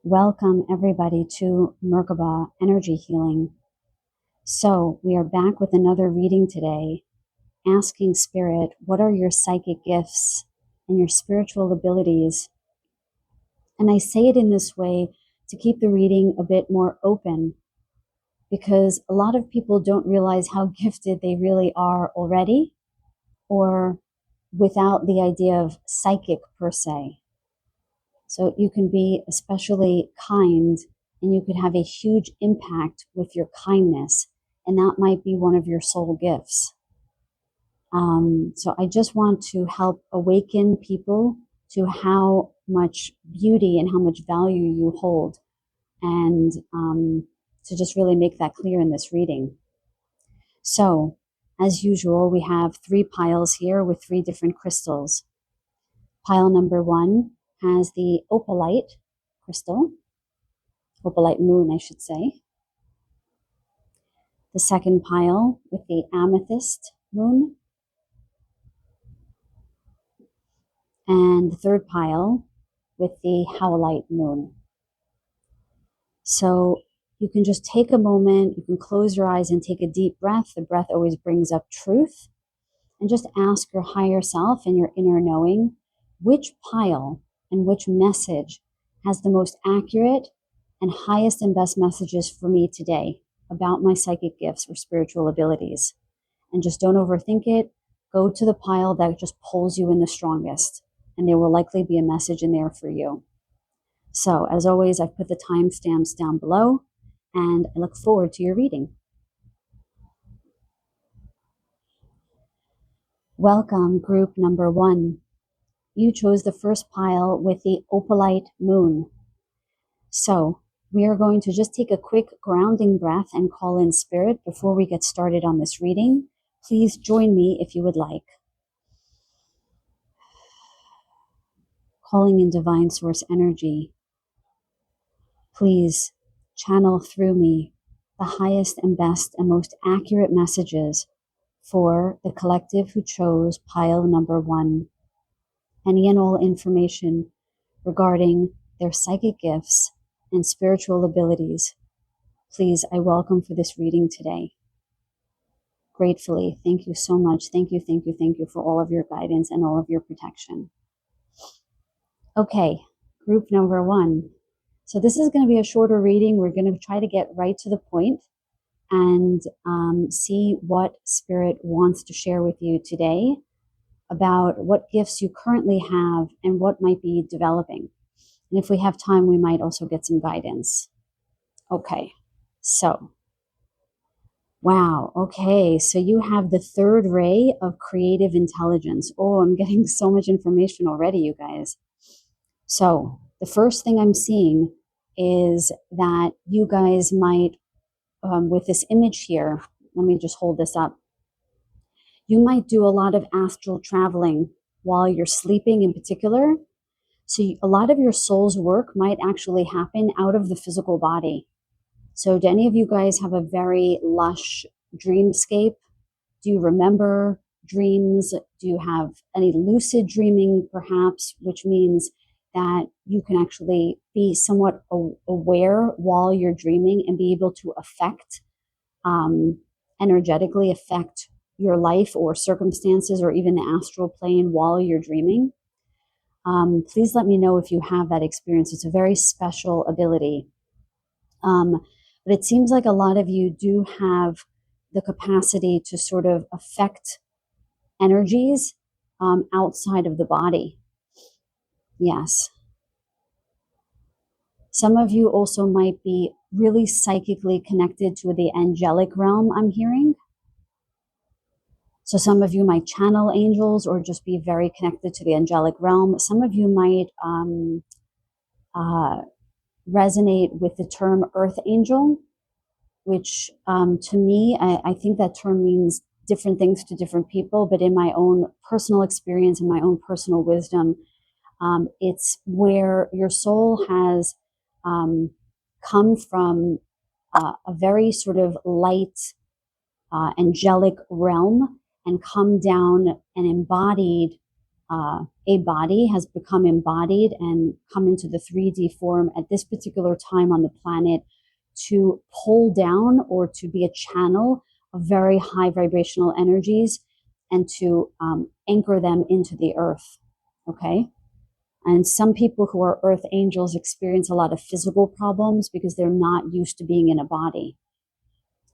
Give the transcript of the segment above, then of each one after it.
Welcome everybody to Merkaba Energy Healing. So we are back with another reading today, asking Spirit, what are your psychic gifts and your spiritual abilities? And I say it in this way to keep the reading a bit more open, because a lot of people don't realize how gifted they really are already, or without the idea of psychic per se. So you can be especially kind and you could have a huge impact with your kindness. And that might be one of your soul gifts. So I just want to help awaken people to how much beauty and how much value you hold. And to just really make that clear in this reading. So as usual, we have 3 piles here with 3 different crystals. Pile number 1 has the opalite crystal, opalite moon, I should say. The second pile with the amethyst moon. And the third pile with the howlite moon. So you can just take a moment, you can close your eyes and take a deep breath. The breath always brings up truth. And just ask your higher self and your inner knowing, which pile and which message has the most accurate and highest and best messages for me today about my psychic gifts or spiritual abilities. And just don't overthink it. Go to the pile that just pulls you in the strongest, and there will likely be a message in there for you. So as always, I've put the timestamps down below, and I look forward to your reading. Welcome, group number 1. You chose the first pile with the opalite moon. So we are going to just take a quick grounding breath and call in Spirit before we get started on this reading. Please join me if you would like. Calling in divine source energy. Please channel through me the highest and best and most accurate messages for the collective who chose pile number 1. Any and all information regarding their psychic gifts and spiritual abilities, please, I welcome for this reading today. Gratefully, thank you so much. Thank you, thank you, thank you for all of your guidance and all of your protection. Okay, group number 1. So this is going to be a shorter reading. We're going to try to get right to the point and see what Spirit wants to share with you today about what gifts you currently have and what might be developing. And if we have time, we might also get some guidance. Okay, so, wow, okay, so you have the 3rd ray of creative intelligence. Oh, I'm getting so much information already, you guys. So, the first thing I'm seeing is that you guys might, with this image here, let me just hold this up. You might do a lot of astral traveling while you're sleeping in particular. So a lot of your soul's work might actually happen out of the physical body. So do any of you guys have a very lush dreamscape? Do you remember dreams? Do you have any lucid dreaming perhaps, which means that you can actually be somewhat aware while you're dreaming and be able to energetically affect your life or circumstances or even the astral plane while you're dreaming? Please let me know if you have that experience. It's a very special ability. But it seems like a lot of you do have the capacity to sort of affect energies outside of the body. Yes. Some of you also might be really psychically connected to the angelic realm, I'm hearing. So some of you might channel angels or just be very connected to the angelic realm. Some of you might resonate with the term earth angel, which to me, I think that term means different things to different people, but in my own personal experience and my own personal wisdom, it's where your soul has come from a very sort of light, angelic realm and come down and embodied a body has become embodied and come into the 3D form at this particular time on the planet to pull down or to be a channel of very high vibrational energies and to anchor them into the earth. Okay. And some people who are earth angels experience a lot of physical problems because they're not used to being in a body.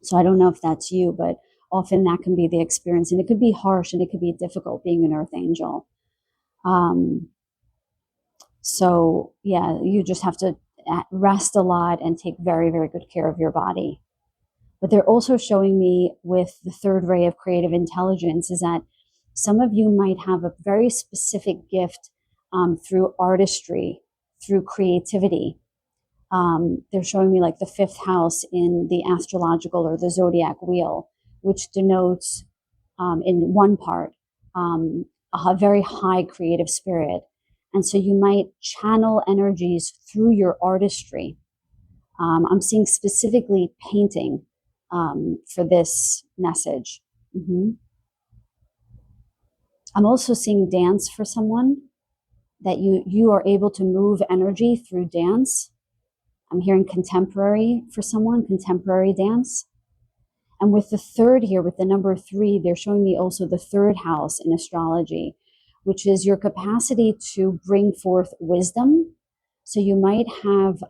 So I don't know if that's you, but often that can be the experience, and it could be harsh and it could be difficult being an earth angel. So yeah, you just have to rest a lot and take very, very good care of your body. But they're also showing me with the third ray of creative intelligence is that some of you might have a very specific gift through artistry, through creativity. They're showing me like the fifth house in the astrological or the zodiac wheel, which denotes in one part a very high creative spirit. And so you might channel energies through your artistry. I'm seeing specifically painting for this message. I'm also seeing dance for someone, that you are able to move energy through dance. I'm hearing contemporary for someone, contemporary dance. And with the third here, with the number 3, they're showing me also the third house in astrology, which is your capacity to bring forth wisdom. So you might have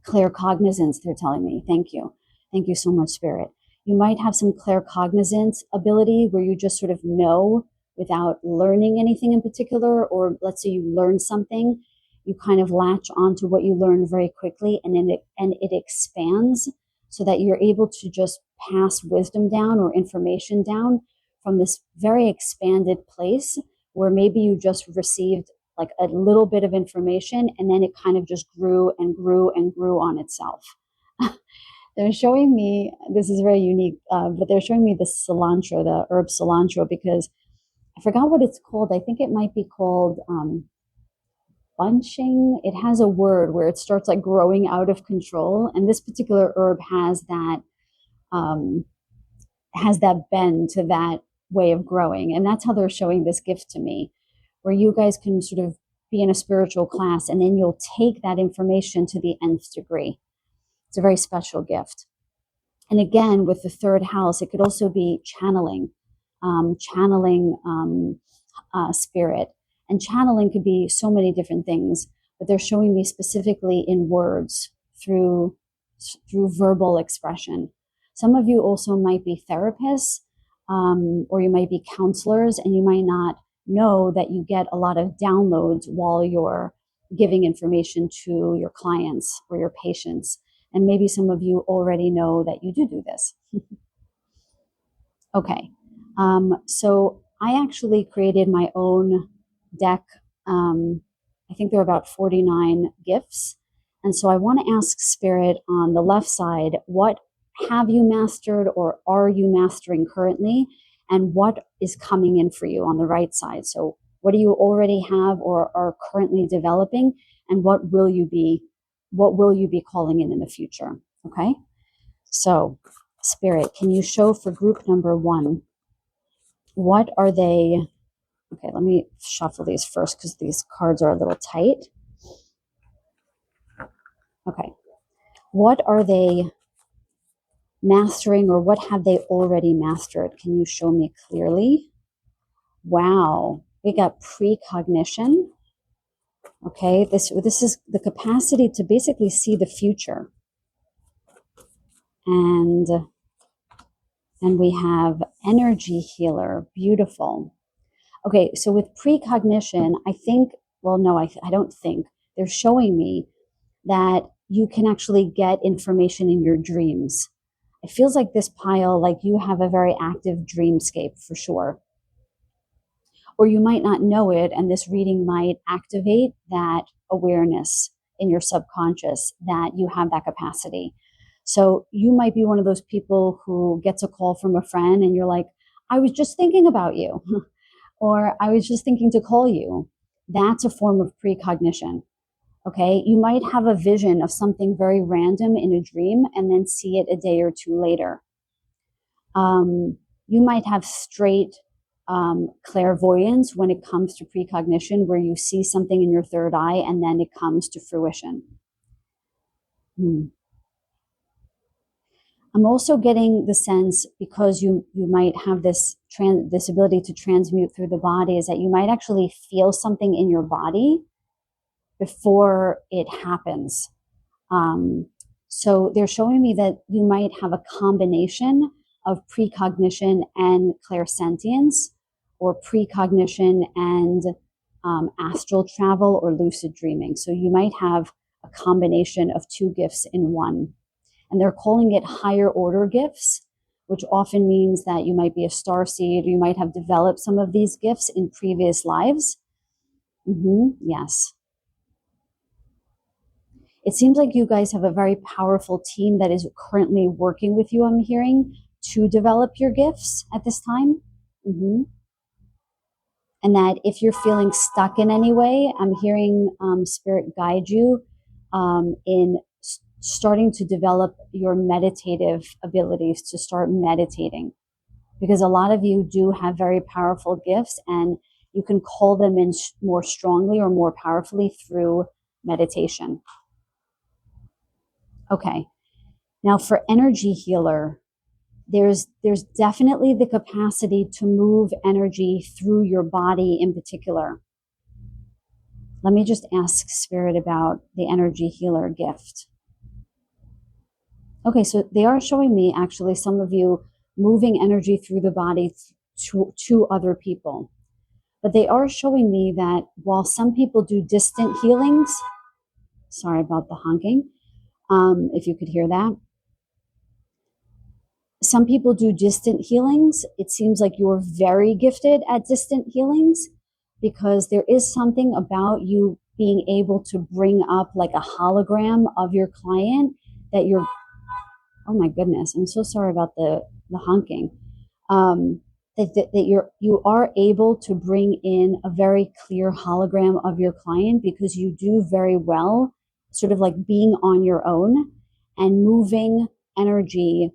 claircognizance, they're telling me. Thank you. Thank you so much, Spirit. You might have some claircognizance ability where you just sort of know without learning anything in particular, or let's say you learn something, you kind of latch onto what you learn very quickly, and then it expands so that you're able to just pass wisdom down or information down from this very expanded place where maybe you just received like a little bit of information and then it kind of just grew and grew and grew on itself. They're showing me, this is very unique, but they're showing me the cilantro, the herb cilantro, because I forgot what it's called. I think it might be called bunching. It has a word where it starts like growing out of control. And this particular herb has that bend to that way of growing. And that's how they're showing this gift to me, where you guys can sort of be in a spiritual class and then you'll take that information to the nth degree. It's a very special gift. And again, with the third house, it could also be channeling spirit. And channeling could be so many different things, but they're showing me specifically in words through verbal expression. Some of you also might be therapists, or you might be counselors, and you might not know that you get a lot of downloads while you're giving information to your clients or your patients. And maybe some of you already know that you do this. Okay, so I actually created my own deck. I think there are about 49 gifts. And so I want to ask Spirit on the left side, what have you mastered or are you mastering currently? And what is coming in for you on the right side? So what do you already have or are currently developing? And what will you be calling in the future? Okay. So Spirit, can you show for group number 1, what are they? Okay, let me shuffle these first because these cards are a little tight. Okay. What are they mastering or what have they already mastered? Can you show me clearly? Wow. We got precognition. Okay, this is the capacity to basically see the future. And we have energy healer. Beautiful. Okay, so with precognition, I think, well, no, I don't think. They're showing me that you can actually get information in your dreams. It feels like this pile, like you have a very active dreamscape for sure. Or you might not know it, and this reading might activate that awareness in your subconscious that you have that capacity. So you might be one of those people who gets a call from a friend and you're like, I was just thinking about you. Or I was just thinking to call you. That's a form of precognition. Okay, you might have a vision of something very random in a dream and then see it a day or two later. You might have straight clairvoyance when it comes to precognition, where you see something in your third eye and then it comes to fruition. I'm also getting the sense, because you might have this ability to transmute through the body, is that you might actually feel something in your body before it happens. So they're showing me that you might have a combination of precognition and clairsentience, or precognition and astral travel or lucid dreaming. So you might have a combination of two gifts in one. And they're calling it higher order gifts, which often means that you might be a starseed, or you might have developed some of these gifts in previous lives. Yes. It seems like you guys have a very powerful team that is currently working with you, I'm hearing, to develop your gifts at this time. And that if you're feeling stuck in any way, I'm hearing Spirit guide you in starting to develop your meditative abilities, to start meditating. Because a lot of you do have very powerful gifts, and you can call them in more strongly or more powerfully through meditation. Okay. Now for energy healer, there's definitely the capacity to move energy through your body in particular. Let me just ask Spirit about the energy healer gift. Okay, so they are showing me actually some of you moving energy through the body to other people. But they are showing me that while some people do distant healings, sorry about the honking, if you could hear that. Some people do distant healings. It seems like you're very gifted at distant healings, because there is something about you being able to bring up like a hologram of your client that you're, oh my goodness, I'm so sorry about the honking. That you are able to bring in a very clear hologram of your client, because you do very well sort of like being on your own and moving energy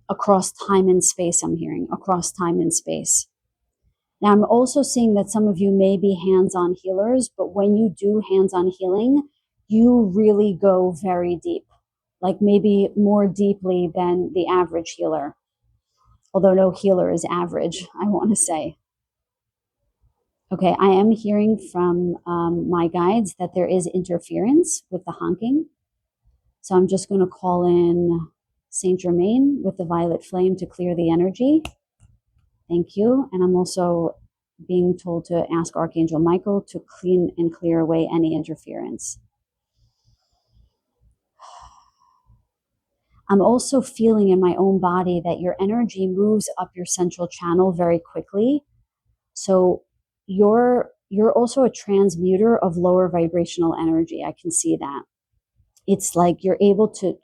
across time and space. I'm hearing across time and space. Now I'm also seeing that some of you may be hands-on healers, but when you do hands-on healing, you really go very deep, like maybe more deeply than the average healer. Although no healer is average, I want to say. Okay, I am hearing from my guides that there is interference with the honking. So I'm just going to call in Saint Germain with the violet flame to clear the energy. Thank you. And I'm also being told to ask Archangel Michael to clean and clear away any interference. I'm also feeling in my own body that your energy moves up your central channel very quickly. So you're also a transmuter of lower vibrational energy. I can see that. It's like you're able to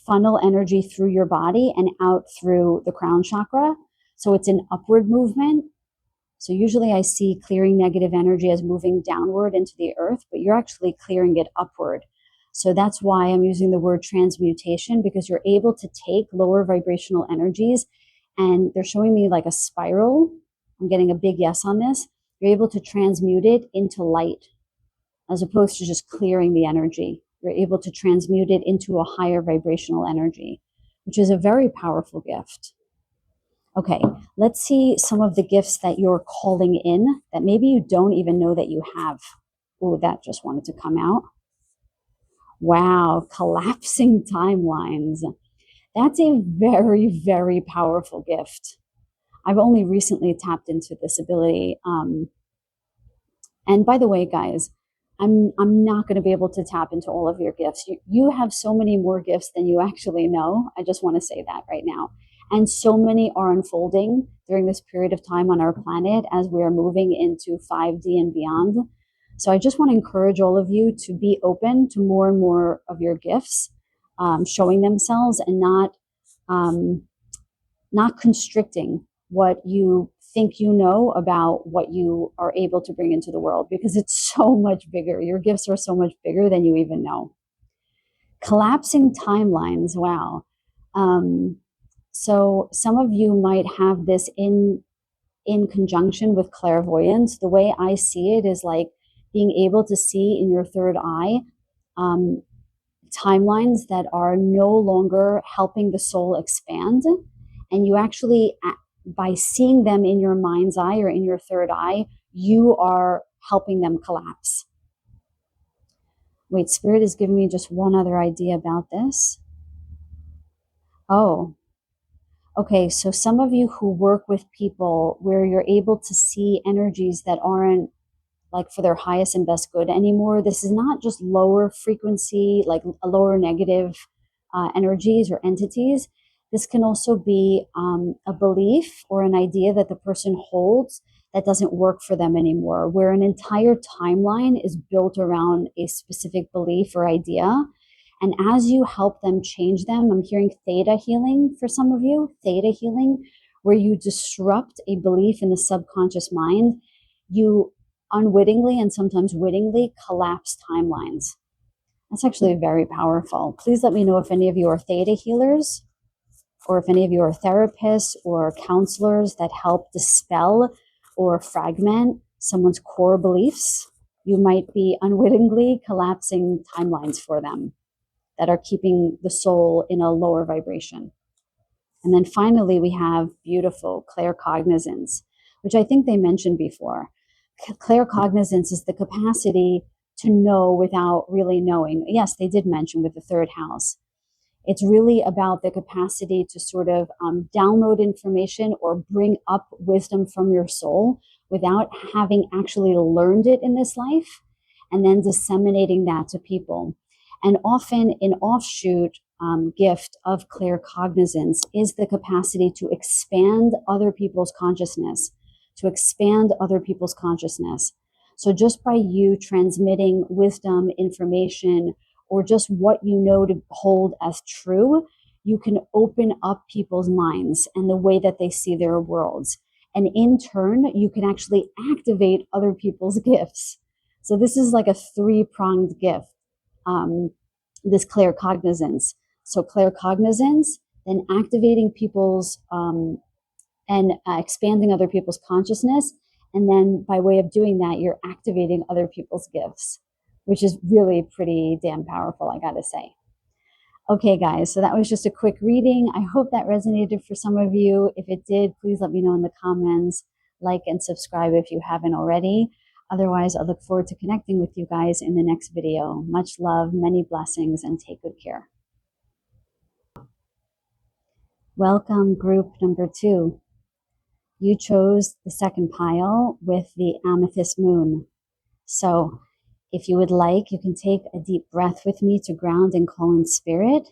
funnel energy through your body and out through the crown chakra. So it's an upward movement. So usually I see clearing negative energy as moving downward into the earth, but you're actually clearing it upward. So that's why I'm using the word transmutation, because you're able to take lower vibrational energies, and they're showing me like a spiral. I'm getting a big yes on this. You're able to transmute it into light, as opposed to just clearing the energy. You're able to transmute it into a higher vibrational energy, which is a very powerful gift. Okay, let's see some of the gifts that you're calling in that maybe you don't even know that you have. Oh, that just wanted to come out. Wow, collapsing timelines. That's a very, very powerful gift. I've only recently tapped into this ability. And by the way, guys, I'm not going to be able to tap into all of your gifts. You have so many more gifts than you actually know. I just want to say that right now. And so many are unfolding during this period of time on our planet as we are moving into 5D and beyond. So I just want to encourage all of you to be open to more and more of your gifts showing themselves, and not constricting what you think you know about what you are able to bring into the world, because it's so much bigger. Your gifts are so much bigger than you even know. Collapsing timelines. Wow. So some of you might have this in in conjunction with clairvoyance. The way I see it is like being able to see in your third eye timelines that are no longer helping the soul expand. And you actually, by seeing them in your mind's eye or in your third eye, you are helping them collapse. Wait, Spirit is giving me just one other idea about this. Oh, okay. So some of you who work with people where you're able to see energies that aren't like for their highest and best good anymore. This is not just lower frequency, like a lower negative energies or entities. This can also be a belief or an idea that the person holds that doesn't work for them anymore, where an entire timeline is built around a specific belief or idea. And as you help them change them, I'm hearing theta healing for some of you, theta healing, where you disrupt a belief in the subconscious mind. You unwittingly and sometimes wittingly collapse timelines. That's actually very powerful. Please let me know if any of you are theta healers or if any of you are therapists or counselors that help dispel or fragment someone's core beliefs. You might be unwittingly collapsing timelines for them that are keeping the soul in a lower vibration. And then finally, we have beautiful claircognizance, which I think they mentioned before. Claircognizance is the capacity to know without really knowing. Yes, they did mention with the third house. It's really about the capacity to sort of download information or bring up wisdom from your soul without having actually learned it in this life and then disseminating that to people. And often an offshoot gift of claircognizance is the capacity to expand other people's consciousness, to expand other people's consciousness. So just by you transmitting wisdom, information, or just what you know to hold as true, you can open up people's minds and the way that they see their worlds. And in turn, you can actually activate other people's gifts. So this is like a three-pronged gift, this claircognizance. So claircognizance, then activating people's and expanding other people's consciousness. And then by way of doing that, you're activating other people's gifts, which is really pretty damn powerful, I gotta say. Okay, guys, so that was just a quick reading. I hope that resonated for some of you. If it did, please let me know in the comments, like and subscribe if you haven't already. Otherwise, I look forward to connecting with you guys in the next video. Much love, many blessings, and take good care. Welcome, group number 2. You chose the second pile with the amethyst moon. So if you would like, you can take a deep breath with me to ground and call in spirit.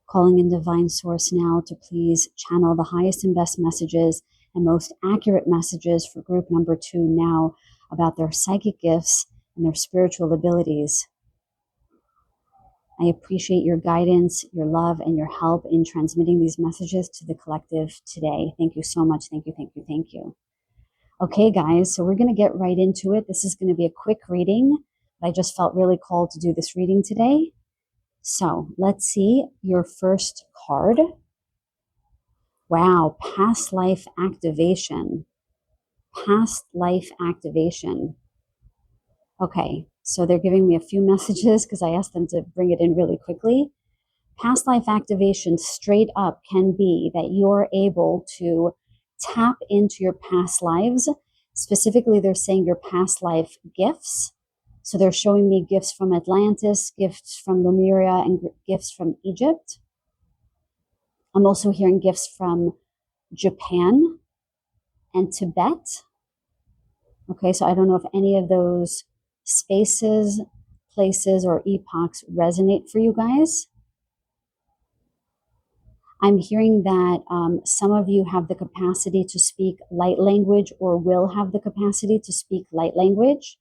Calling in divine source now to please channel the highest and best messages and most accurate messages for group number 2 now about their psychic gifts and their spiritual abilities. I appreciate your guidance, your love, and your help in transmitting these messages to the collective today. Thank you so much. Thank you, thank you, thank you. Okay, guys, so we're going to get right into it. This is going to be a quick reading. I just felt really called to do this reading today. So let's see your first card. Wow, past life activation. Past life activation. Okay, so they're giving me a few messages because I asked them to bring it in really quickly. Past life activation straight up can be that you're able to tap into your past lives. Specifically, they're saying your past life gifts. So they're showing me gifts from Atlantis, gifts from Lemuria, and gifts from Egypt. I'm also hearing gifts from Japan and Tibet. Okay, so I don't know if any of those spaces, places, or epochs resonate for you guys. I'm hearing that some of you have the capacity to speak light language or will have the capacity to speak light language.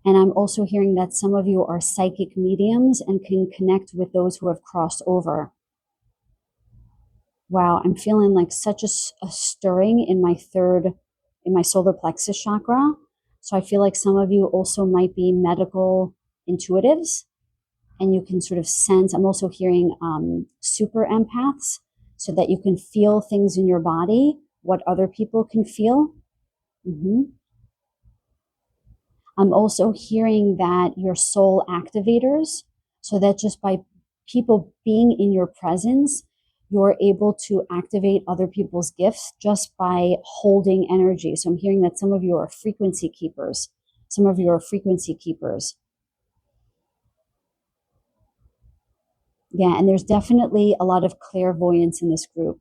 And I'm also hearing that some of you are psychic mediums and can connect with those who have crossed over. Wow, I'm feeling like such a stirring in my solar plexus chakra. So I feel like some of you also might be medical intuitives. and you can sort of sense. I'm also hearing super empaths, so that you can feel things in your body, what other people can feel. I'm also hearing that you're soul activators, so that just by people being in your presence, you're able to activate other people's gifts just by holding energy. So I'm hearing that some of you are frequency keepers. Some of you are frequency keepers. Yeah, and there's definitely a lot of clairvoyance in this group,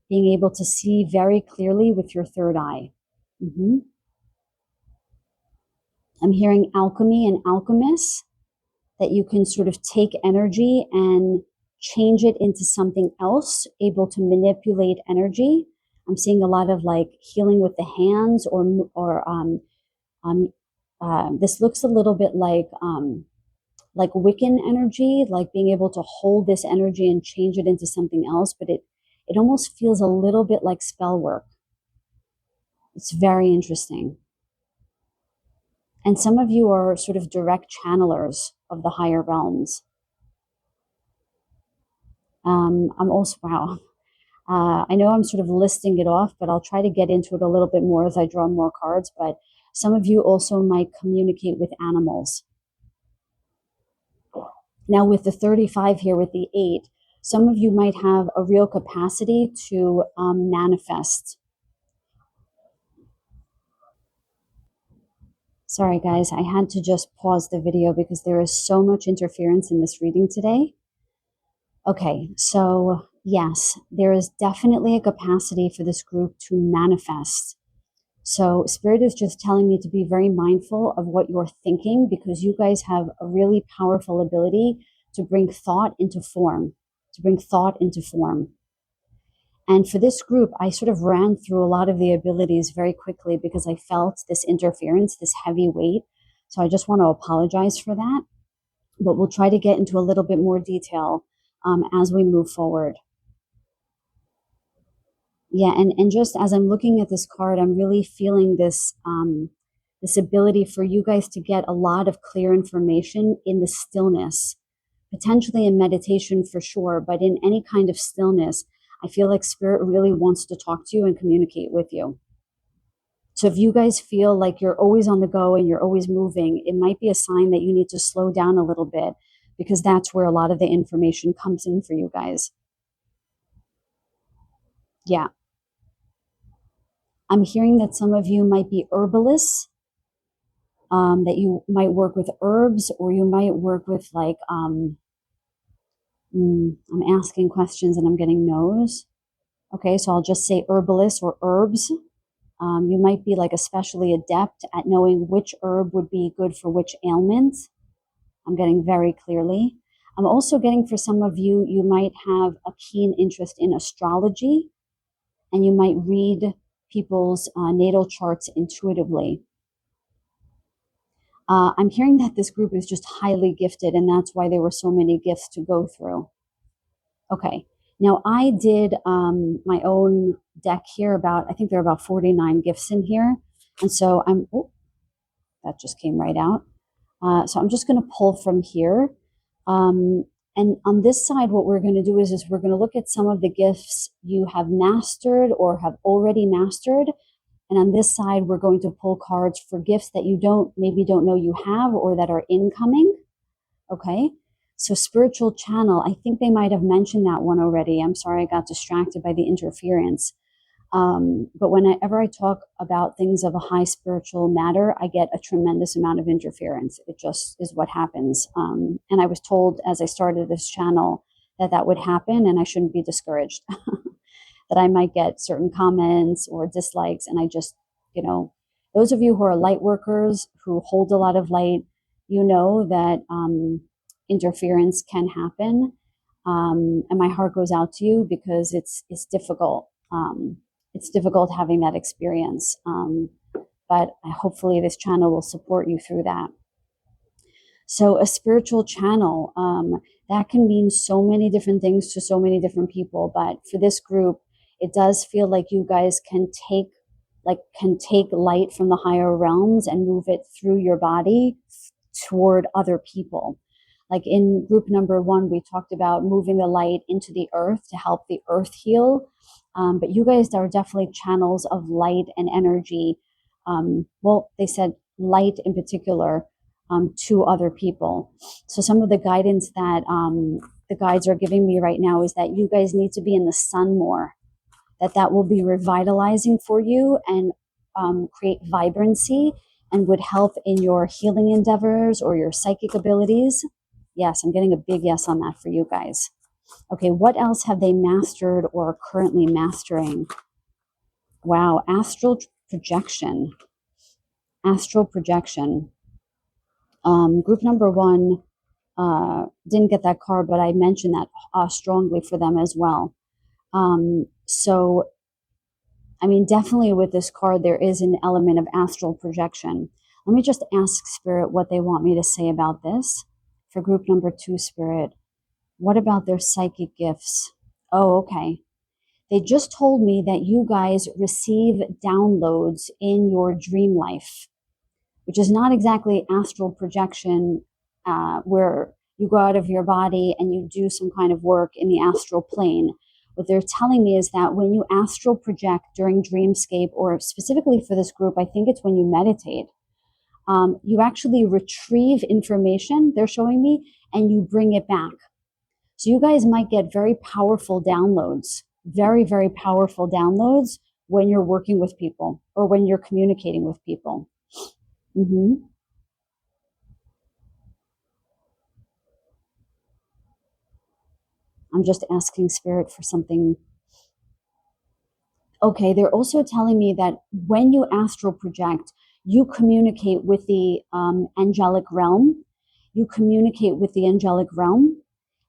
being able to see very clearly with your third eye. I'm hearing alchemy and alchemists, that you can sort of take energy and change it into something else, able to manipulate energy. I'm seeing a lot of like healing with the hands, this looks a little bit like Wiccan energy, like being able to hold this energy and change it into something else, but it almost feels a little bit like spell work. It's very interesting. And some of you are sort of direct channelers of the higher realms. I'm also, wow. I know I'm sort of listing it off, but I'll try to get into it a little bit more as I draw more cards. But some of you also might communicate with animals. Now, with the 35 here, with the 8, some of you might have a real capacity to manifest. Sorry, guys, I had to just pause the video because there is so much interference in this reading today. Okay, so yes, there is definitely a capacity for this group to manifest. So Spirit is just telling me to be very mindful of what you're thinking, because you guys have a really powerful ability to bring thought into form, And for this group, I sort of ran through a lot of the abilities very quickly because I felt this interference, this heavy weight. So I just want to apologize for that, but we'll try to get into a little bit more detail as we move forward. Yeah, and just as I'm looking at this card, I'm really feeling this this ability for you guys to get a lot of clear information in the stillness, potentially in meditation for sure, but in any kind of stillness. I feel like Spirit really wants to talk to you and communicate with you. So if you guys feel like you're always on the go and you're always moving, it might be a sign that you need to slow down a little bit, because that's where a lot of the information comes in for you guys. Yeah. I'm hearing that some of you might be herbalists, that you might work with herbs, or you might work with like, I'm asking questions and I'm getting no's. Okay, so I'll just say herbalists or herbs. You might be like especially adept at knowing which herb would be good for which ailment. I'm getting very clearly. I'm also getting, for some of you, you might have a keen interest in astrology, and you might read people's natal charts intuitively. I'm hearing that this group is just highly gifted, and that's why there were so many gifts to go through. Okay, now I did my own deck here. I think there are about 49 gifts in here. And so that just came right out. So I'm just going to pull from here. And on this side, what we're going to do is we're going to look at some of the gifts you have mastered or have already mastered. And on this side, we're going to pull cards for gifts that you maybe don't know you have, or that are incoming. Okay. So spiritual channel, I think they might have mentioned that one already. I'm sorry, I got distracted by the interference. But whenever I talk about things of a high spiritual matter, I get a tremendous amount of interference. It just is what happens. And I was told as I started this channel that would happen, and I shouldn't be discouraged, that I might get certain comments or dislikes. And I just, those of you who are light workers, who hold a lot of light, you know that interference can happen. And my heart goes out to you, because it's difficult. It's difficult having that experience. But hopefully this channel will support you through that. So a spiritual channel, that can mean so many different things to so many different people. But for this group, it does feel like you guys can take light from the higher realms and move it through your body toward other people. Like in group number 1, we talked about moving the light into the earth to help the earth heal. But you guys are definitely channels of light and energy. Well, they said light in particular, to other people. So some of the guidance that the guides are giving me right now is that you guys need to be in the sun more, that will be revitalizing for you and create vibrancy and would help in your healing endeavors or your psychic abilities. Yes, I'm getting a big yes on that for you guys. Okay, what else have they mastered or are currently mastering? Wow, astral projection. Astral projection. Group number 1 didn't get that card, but I mentioned that strongly for them as well. So, I mean, definitely with this card, there is an element of astral projection. Let me just ask Spirit what they want me to say about this. For group number 2, Spirit, what about their psychic gifts? Oh, okay. They just told me that you guys receive downloads in your dream life, which is not exactly astral projection, where you go out of your body and you do some kind of work in the astral plane. What they're telling me is that when you astral project during dreamscape, or specifically for this group, I think it's when you meditate, you actually retrieve information, they're showing me, and you bring it back. So you guys might get very powerful downloads, very, very powerful downloads when you're working with people or when you're communicating with people. Mm-hmm. I'm just asking Spirit for something. Okay, they're also telling me that when you astral project, you communicate with the angelic realm. You communicate with the angelic realm,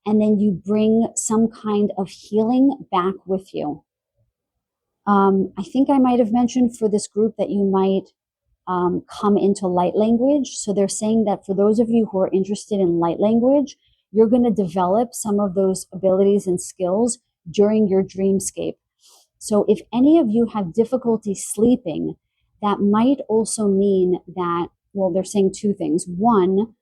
and then you bring some kind of healing back with you. I think I might have mentioned for this group that you might come into light language. So they're saying that for those of you who are interested in light language, you're going to develop some of those abilities and skills during your dreamscape. So if any of you have difficulty sleeping, that might also mean that, well, they're saying two things. One,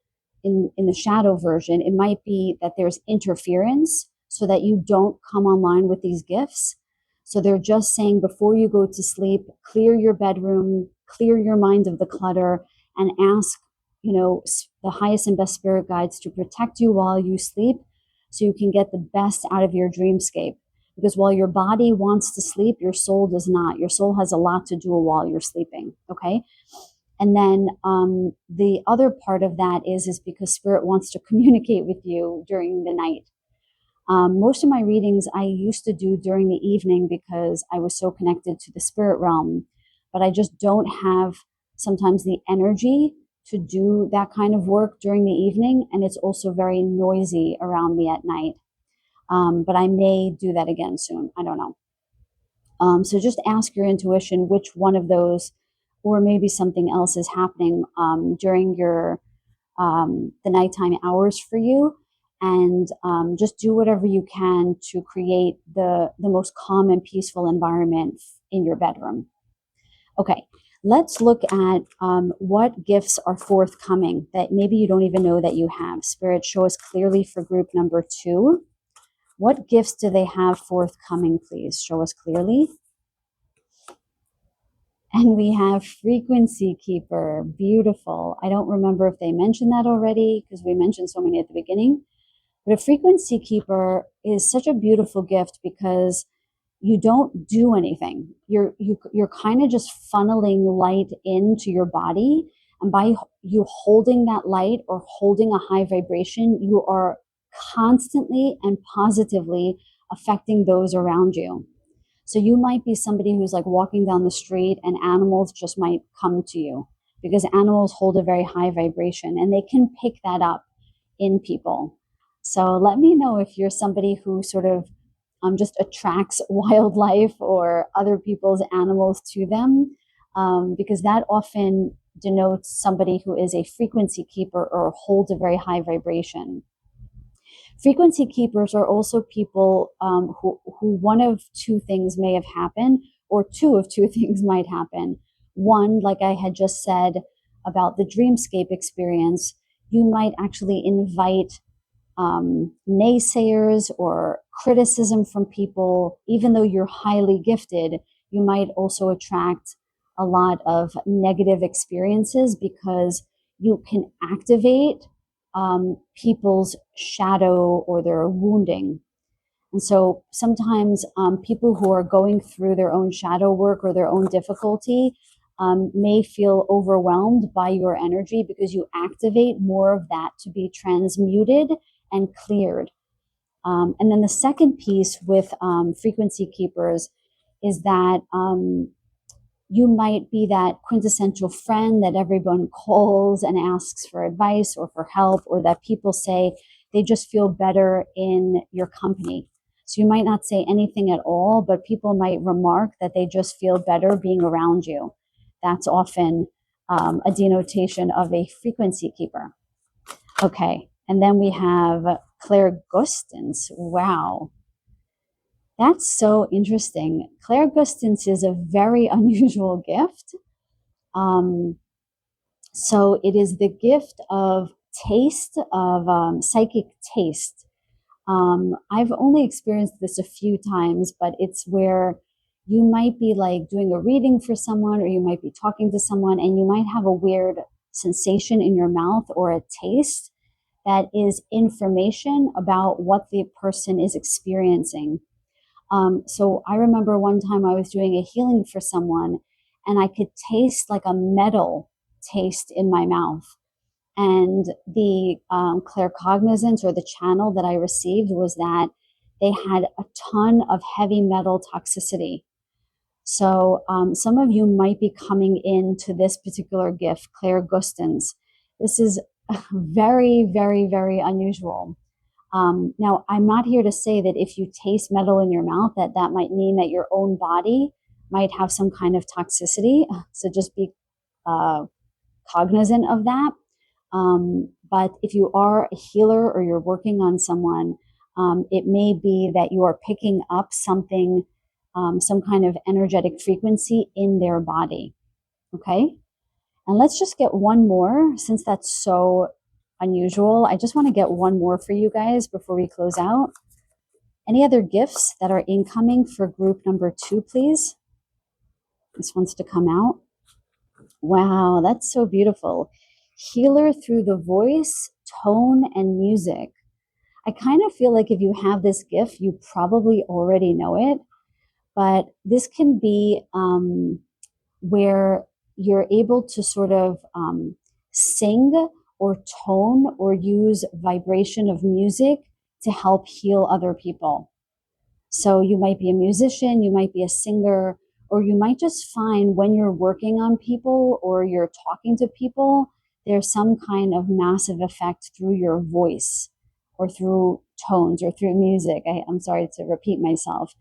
in the shadow version, it might be that there's interference so that you don't come online with these gifts. So they're just saying before you go to sleep, clear your bedroom, clear your mind of the clutter, and ask, the highest and best spirit guides to protect you while you sleep so you can get the best out of your dreamscape. Because while your body wants to sleep, your soul does not. Your soul has a lot to do while you're sleeping, okay? And then the other part of that is because Spirit wants to communicate with you during the night. Most of my readings I used to do during the evening because I was so connected to the spirit realm, but I just don't have sometimes the energy to do that kind of work during the evening, and it's also very noisy around me at night. But I may do that again soon. I don't know. So just ask your intuition which one of those, or maybe something else is happening during your the nighttime hours for you, and just do whatever you can to create the most calm and peaceful environment in your bedroom. Okay, let's look at what gifts are forthcoming that maybe you don't even know that you have. Spirit, show us clearly for group number 2. What gifts do they have forthcoming, please? Show us clearly. And we have Frequency Keeper. Beautiful. I don't remember if they mentioned that already because we mentioned so many at the beginning. But a Frequency Keeper is such a beautiful gift because you don't do anything. You're kind of just funneling light into your body. And by you holding that light or holding a high vibration, you are constantly and positively affecting those around you. So you might be somebody who's like walking down the street and animals just might come to you because animals hold a very high vibration and they can pick that up in people. So let me know if you're somebody who sort of just attracts wildlife or other people's animals to them, because that often denotes somebody who is a frequency keeper or holds a very high vibration. Frequency keepers are also people who one of two things may have happened, or two of two things might happen. One, like I had just said about the dreamscape experience, you might actually invite naysayers or criticism from people. Even though you're highly gifted, you might also attract a lot of negative experiences because you can activate people's shadow or their wounding. And so sometimes people who are going through their own shadow work or their own difficulty may feel overwhelmed by your energy because you activate more of that to be transmuted and cleared. And then the second piece with frequency keepers is that you might be that quintessential friend that everyone calls and asks for advice or for help, or that people say they just feel better in your company. So you might not say anything at all, but people might remark that they just feel better being around you. That's often a denotation of a frequency keeper. Okay, and then we have clairgustance. Wow, that's so interesting. Clairgustance is a very unusual gift. So it is the gift of taste, of psychic taste. I've only experienced this a few times, but it's where you might be like doing a reading for someone, or you might be talking to someone, and you might have a weird sensation in your mouth or a taste that is information about what the person is experiencing. So I remember one time I was doing a healing for someone, and I could taste like a metal taste in my mouth. And the claircognizance or the channel that I received was that they had a ton of heavy metal toxicity. So some of you might be coming into this particular gift, clairgustance. This is very, very, very unusual. Now, I'm not here to say that if you taste metal in your mouth, that that might mean that your own body might have some kind of toxicity. So just be cognizant of that. But if you are a healer or you're working on someone, it may be that you are picking up something, some kind of energetic frequency in their body. Okay. And let's just get one more, since that's so unusual. I just want to get one more for you guys before we close out. Any other gifts that are incoming for group number 2, please? This wants to come out. Wow, that's so beautiful. Healer through the voice, tone, and music. I kind of feel like if you have this gift, you probably already know it, but this can be where you're able to sort of sing or tone or use vibration of music to help heal other people. So you might be a musician, you might be a singer, or you might just find when you're working on people or you're talking to people, there's some kind of massive effect through your voice or through tones or through music. I'm sorry to repeat myself.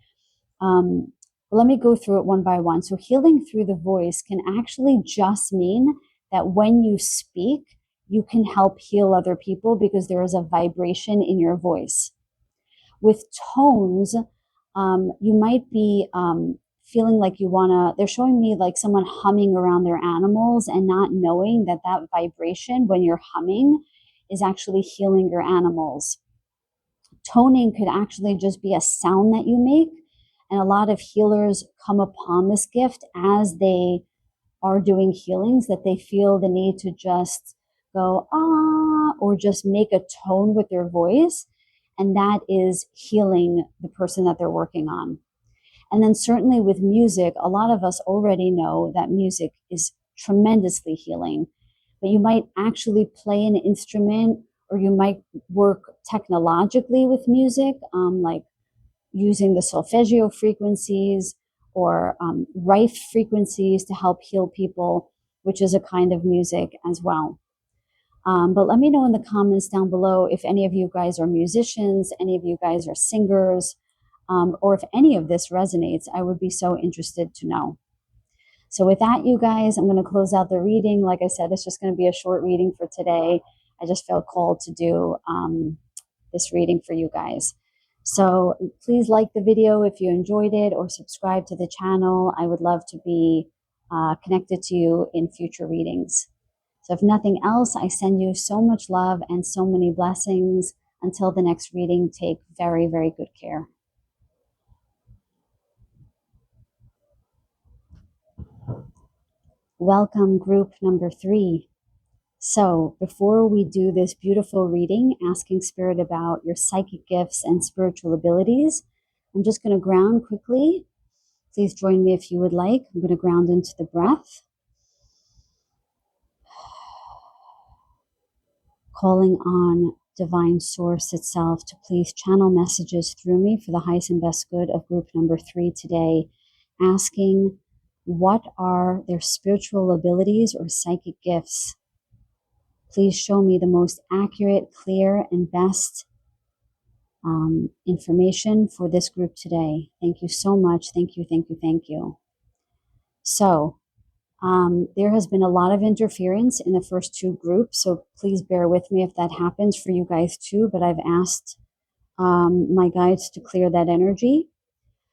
Let me go through it one by one. So healing through the voice can actually just mean that when you speak, you can help heal other people because there is a vibration in your voice. With tones, you might be feeling like you want to, they're showing me like someone humming around their animals and not knowing that that vibration when you're humming is actually healing your animals. Toning could actually just be a sound that you make. And a lot of healers come upon this gift as they are doing healings, that they feel the need to just go, ah, or just make a tone with their voice. And that is healing the person that they're working on. And then certainly with music, a lot of us already know that music is tremendously healing, but you might actually play an instrument or you might work technologically with music, like using the solfeggio frequencies or rife frequencies to help heal people, which is a kind of music as well. But let me know in the comments down below if any of you guys are musicians, any of you guys are singers, or if any of this resonates. I would be so interested to know. So with that, you guys, I'm going to close out the reading. Like I said, it's just going to be a short reading for today. I just felt called to do this reading for you guys. So please like the video if you enjoyed it, or subscribe to the channel. I would love to be connected to you in future readings. So if nothing else, I send you so much love and so many blessings. Until the next reading, take very, very good care. Welcome, group number 3. So before we do this beautiful reading, asking Spirit about your psychic gifts and spiritual abilities, I'm just going to ground quickly. Please join me if you would like. I'm going to ground into the breath, calling on Divine Source itself to please channel messages through me for the highest and best good of group number 3 today, asking what are their spiritual abilities or psychic gifts. Please show me the most accurate, clear, and best information for this group today. Thank you so much. Thank you, thank you, thank you. So there has been a lot of interference in the first 2 groups, so please bear with me if that happens for you guys too, but I've asked my guides to clear that energy.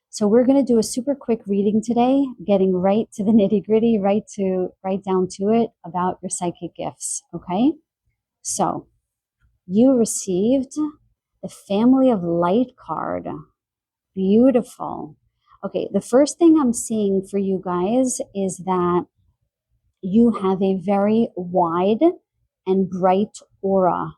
So we're going to do a super quick reading today, getting right to the nitty gritty, right down to it about your psychic gifts, okay? So you received the Family of Light card. Beautiful. Okay, the first thing I'm seeing for you guys is that you have a very wide and bright aura,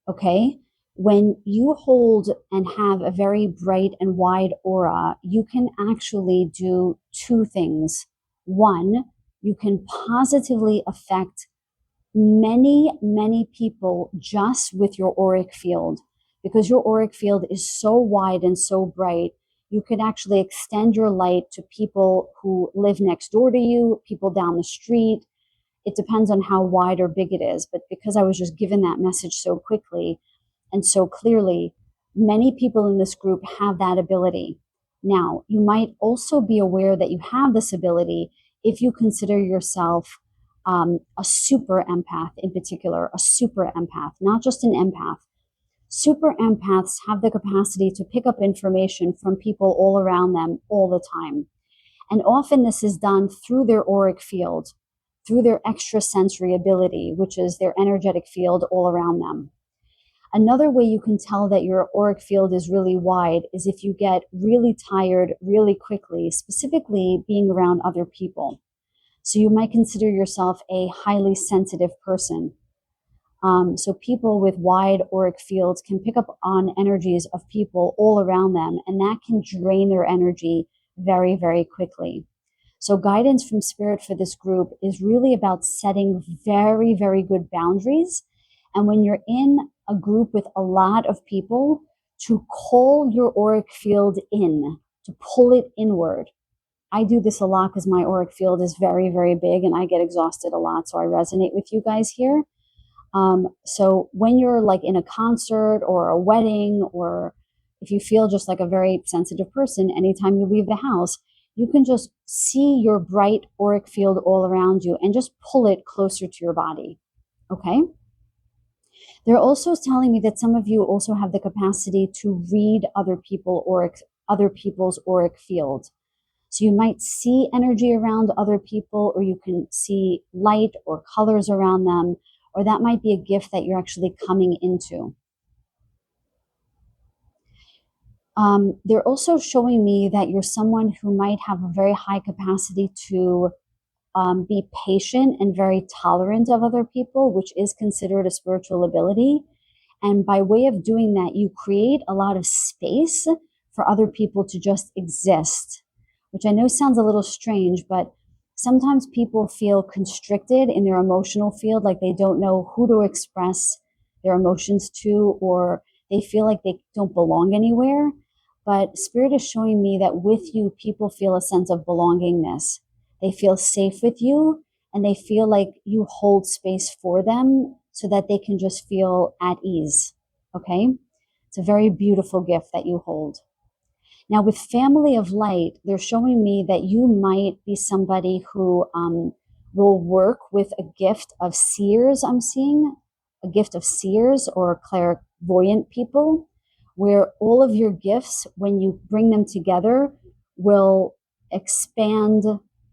okay? When you hold and have a very bright and wide aura, you can actually do 2 things. One, you can positively affect many, many people just with your auric field. Because your auric field is so wide and so bright, you can actually extend your light to people who live next door to you, people down the street. It depends on how wide or big it is. But because I was just given that message so quickly and so clearly, many people in this group have that ability. Now, you might also be aware that you have this ability if you consider yourself a super empath in particular, a super empath, not just an empath. Super empaths have the capacity to pick up information from people all around them all the time. And often this is done through their auric field, through their extrasensory ability, which is their energetic field all around them. Another way you can tell that your auric field is really wide is if you get really tired really quickly, specifically being around other people. So you might consider yourself a highly sensitive person. So people with wide auric fields can pick up on energies of people all around them, and that can drain their energy very, very quickly. So guidance from Spirit for this group is really about setting very, very good boundaries. And when you're in a group with a lot of people, to call your auric field in, to pull it inward. I do this a lot because my auric field is very, very big and I get exhausted a lot. So I resonate with you guys here. So when you're like in a concert or a wedding, or if you feel just like a very sensitive person, anytime you leave the house, you can just see your bright auric field all around you and just pull it closer to your body. Okay? They're also telling me that some of you also have the capacity to read other people's auric field. So you might see energy around other people, or you can see light or colors around them, or that might be a gift that you're actually coming into. They're also showing me that you're someone who might have a very high capacity to be patient and very tolerant of other people, which is considered a spiritual ability. And by way of doing that, you create a lot of space for other people to just exist, which I know sounds a little strange, but sometimes people feel constricted in their emotional field, like they don't know who to express their emotions to, or they feel like they don't belong anywhere. But Spirit is showing me that with you, people feel a sense of belongingness. They feel safe with you, and they feel like you hold space for them so that they can just feel at ease, okay? It's a very beautiful gift that you hold. Now, with Family of Light, they're showing me that you might be somebody who will work with a gift of seers, I'm seeing, a gift of seers or clairvoyant people, where all of your gifts, when you bring them together, will expand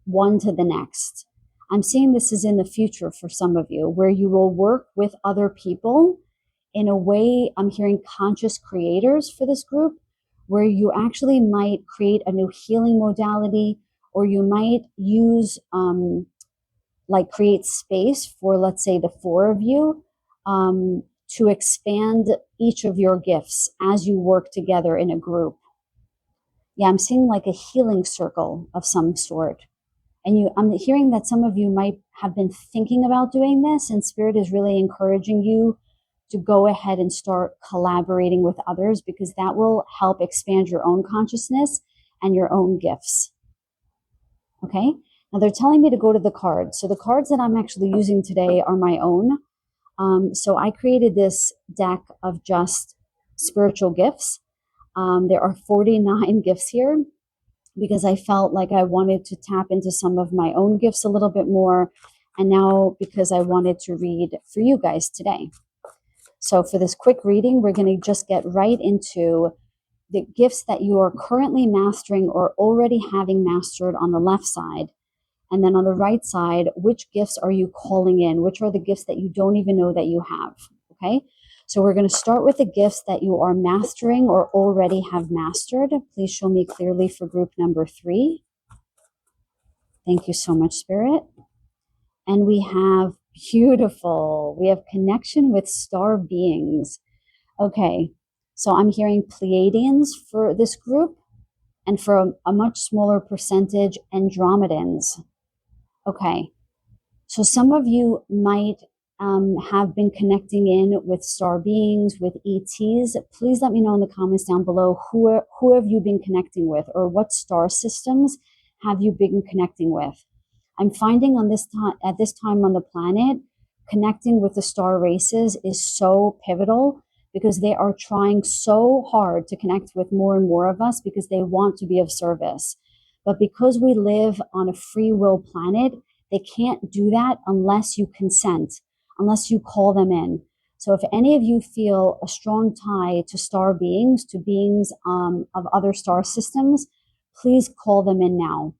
one to the next. I'm seeing this is in the future for some of you, where you will work with other people in a way, I'm hearing conscious creators for this group, where you actually might create a new healing modality, or you might use, like create space for, let's say, the four of you, to expand each of your gifts as you work together in a group. Yeah, I'm seeing like a healing circle of some sort. And I'm hearing that some of you might have been thinking about doing this, and Spirit is really encouraging you to go ahead and start collaborating with others, because that will help expand your own consciousness and your own gifts. Okay? Now they're telling me to go to the cards. So the cards that I'm actually using today are my own. So I created this deck of just spiritual gifts. There are 49 gifts here, because I felt like I wanted to tap into some of my own gifts a little bit more. And now because I wanted to read for you guys today. So for this quick reading, we're going to just get right into the gifts that you are currently mastering or already having mastered on the left side. And then on the right side, which gifts are you calling in? Which are the gifts that you don't even know that you have? Okay. So we're going to start with the gifts that you are mastering or already have mastered. Please show me clearly for group number 3. Thank you so much, Spirit. And we have beautiful. We have connection with star beings. Okay. So I'm hearing Pleiadians for this group, and for a much smaller percentage, Andromedans. Okay. So some of you might have been connecting in with star beings, with ETs. Please let me know in the comments down below who have you been connecting with, or what star systems have you been connecting with. I'm finding at this time on the planet, connecting with the star races is so pivotal, because they are trying so hard to connect with more and more of us, because they want to be of service. But because we live on a free will planet, they can't do that unless you consent, unless you call them in. So if any of you feel a strong tie to star beings, to beings of other star systems, please call them in now.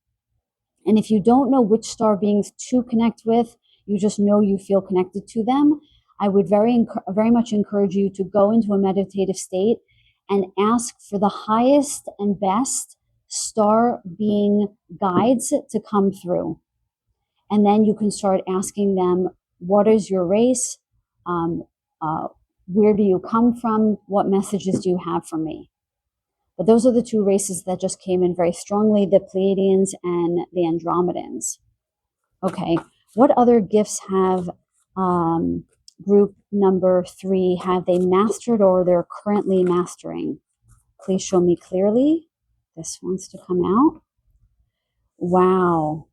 And if you don't know which star beings to connect with, you just know you feel connected to them, I would very much encourage you to go into a meditative state and ask for the highest and best star being guides to come through. And then you can start asking them, what is your race? Where do you come from? What messages do you have for me? But those are the two races that just came in very strongly, the Pleiadians and the Andromedans. Okay, what other gifts have group number 3, have they mastered or they're currently mastering? Please show me clearly. This wants to come out. Wow.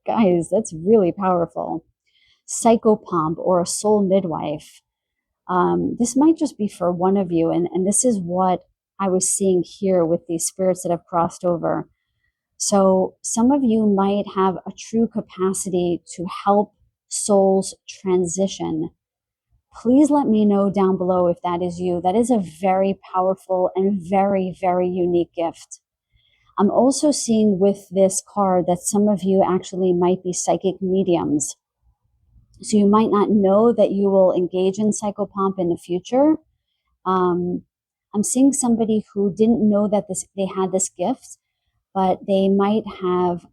Guys, that's really powerful. Psychopomp or a soul midwife. This might just be for one of you, and this is what I was seeing here with these spirits that have crossed over. So some of you might have a true capacity to help souls transition. Please let me know down below if that is you. That is a very powerful and very, very unique gift. I'm also seeing with this card that some of you actually might be psychic mediums. So you might not know that you will engage in psychopomp in the future. I'm seeing somebody who didn't know that they had this gift, but they might have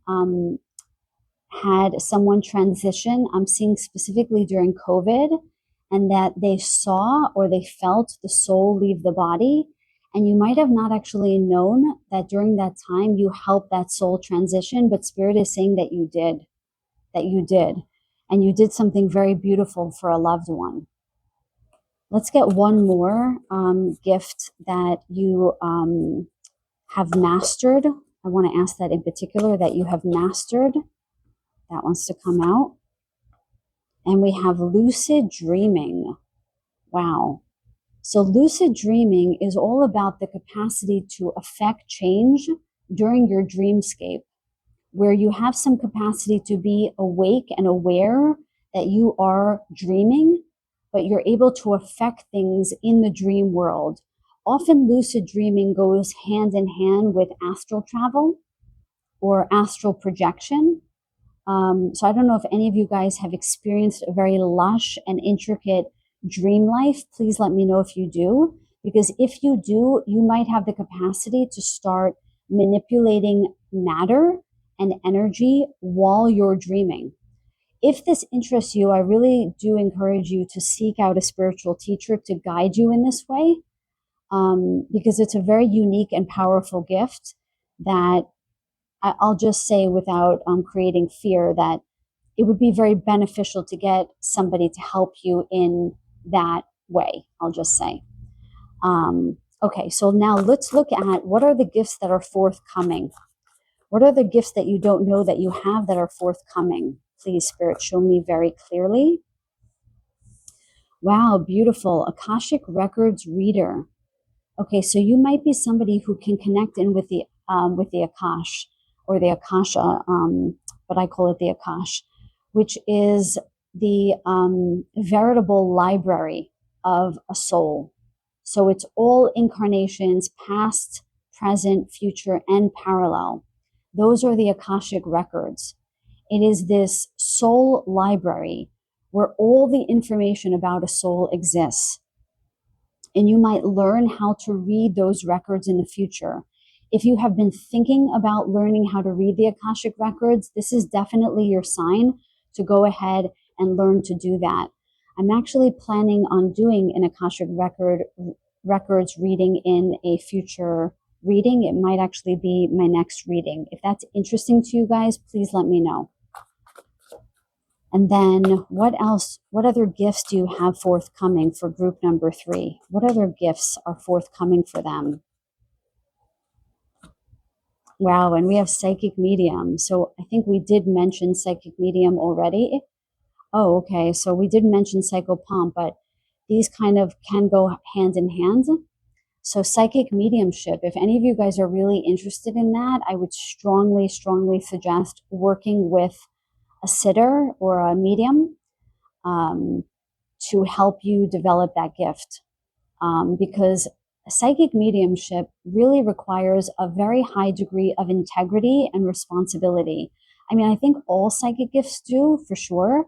had someone transition. I'm seeing specifically during COVID, and that they saw or they felt the soul leave the body. And you might have not actually known that during that time you helped that soul transition, but Spirit is saying that you did. And you did something very beautiful for a loved one. Let's get one more gift that you have mastered. I want to ask that in particular, that you have mastered. That wants to come out. And we have lucid dreaming. Wow. So lucid dreaming is all about the capacity to affect change during your dreamscape, where you have some capacity to be awake and aware that you are dreaming, but you're able to affect things in the dream world. Often lucid dreaming goes hand in hand with astral travel or astral projection. So I don't know if any of you guys have experienced a very lush and intricate dream life, please let me know if you do, because if you do, you might have the capacity to start manipulating matter and energy while you're dreaming. If this interests you, I really do encourage you to seek out a spiritual teacher to guide you in this way, because it's a very unique and powerful gift that I'll just say without creating fear that it would be very beneficial to get somebody to help you in that way, I'll just say. Okay, so now let's look at what are the gifts that are forthcoming. What are the gifts that you don't know that you have that are forthcoming? Please, Spirit, show me very clearly. Wow, beautiful. Akashic Records reader. Okay, so you might be somebody who can connect in with the Akash or the Akasha, but I call it the Akash, which is the veritable library of a soul. So it's all incarnations, past, present, future, and parallel. Those are the Akashic records. It is this soul library where all the information about a soul exists. And you might learn how to read those records in the future. If you have been thinking about learning how to read the Akashic records, this is definitely your sign to go ahead and learn to do that. I'm actually planning on doing an Akashic records reading in a future reading. It might actually be my next reading. If that's interesting to you guys, please let me know. And then what else, what other gifts do you have forthcoming for group number 3? What other gifts are forthcoming for them? Wow, and we have psychic medium. So I think we did mention psychic medium already. Oh, okay. So we did mention psychopomp, but these kind of can go hand in hand. So psychic mediumship, if any of you guys are really interested in that, I would strongly, strongly suggest working with a sitter or a medium to help you develop that gift. Because psychic mediumship really requires a very high degree of integrity and responsibility. I mean, I think all psychic gifts do, for sure.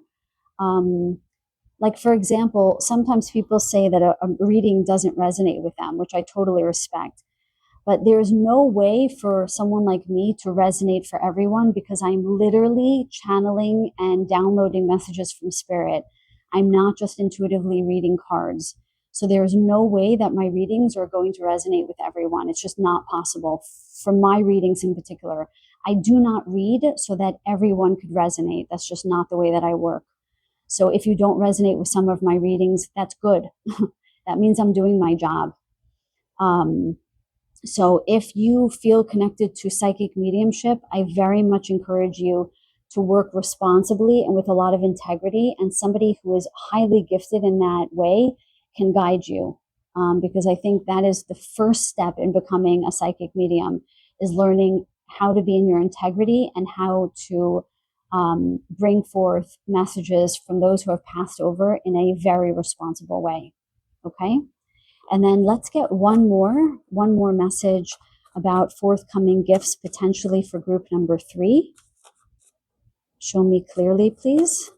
Like, for example, sometimes people say that a reading doesn't resonate with them, which I totally respect. But there's no way for someone like me to resonate for everyone because I'm literally channeling and downloading messages from spirit. I'm not just intuitively reading cards. So there's no way that my readings are going to resonate with everyone. It's just not possible. For my readings in particular, I do not read so that everyone could resonate. That's just not the way that I work. So if you don't resonate with some of my readings, that's good. That means I'm doing my job. So if you feel connected to psychic mediumship, I very much encourage you to work responsibly and with a lot of integrity, and somebody who is highly gifted in that way can guide you, because I think that is the first step in becoming a psychic medium, is learning how to be in your integrity and how to bring forth messages from those who have passed over in a very responsible way. Okay? And then let's get one more message about forthcoming gifts potentially for group number 3. Show me clearly, please.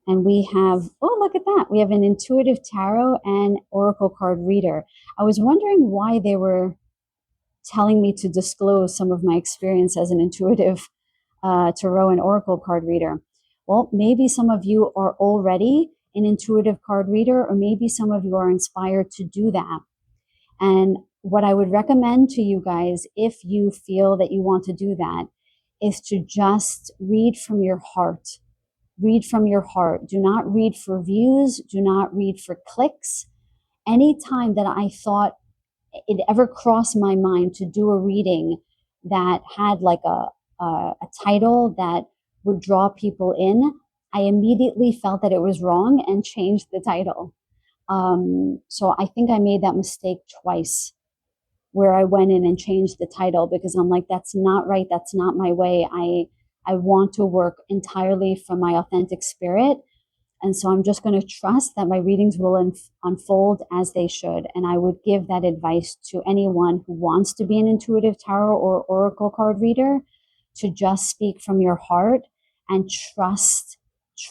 And we have, oh, look at that. We have an intuitive tarot and oracle card reader. I was wondering why they were telling me to disclose some of my experience as an intuitive tarot and oracle card reader. Well, maybe some of you are already an intuitive card reader, or maybe some of you are inspired to do that. And what I would recommend to you guys, if you feel that you want to do that, is to just read from your heart. Read from your heart. Do not read for views. Do not read for clicks. Anytime that I thought it ever crossed my mind to do a reading that had like a title that would draw people in, I immediately felt that it was wrong and changed the title. So I think I made that mistake twice, where I went in and changed the title because I'm like, that's not right. That's not my way. I want to work entirely from my authentic spirit. And so I'm just going to trust that my readings will unfold as they should. And I would give that advice to anyone who wants to be an intuitive tarot or oracle card reader, to just speak from your heart and trust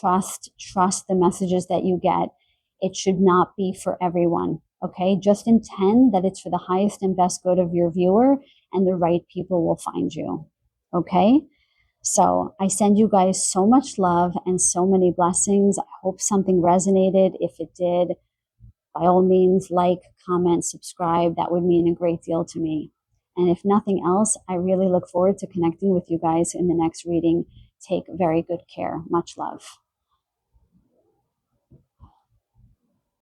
the messages that you get. It should not be for everyone. Okay, just intend that it's for the highest and best good of your viewer, and the right people will find you. Okay, so I send you guys so much love and so many blessings. I hope something resonated. If it did, by all means, like, comment, subscribe. That would mean a great deal to me. And if nothing else, I really look forward to connecting with you guys in the next reading. Take very good care. Much love.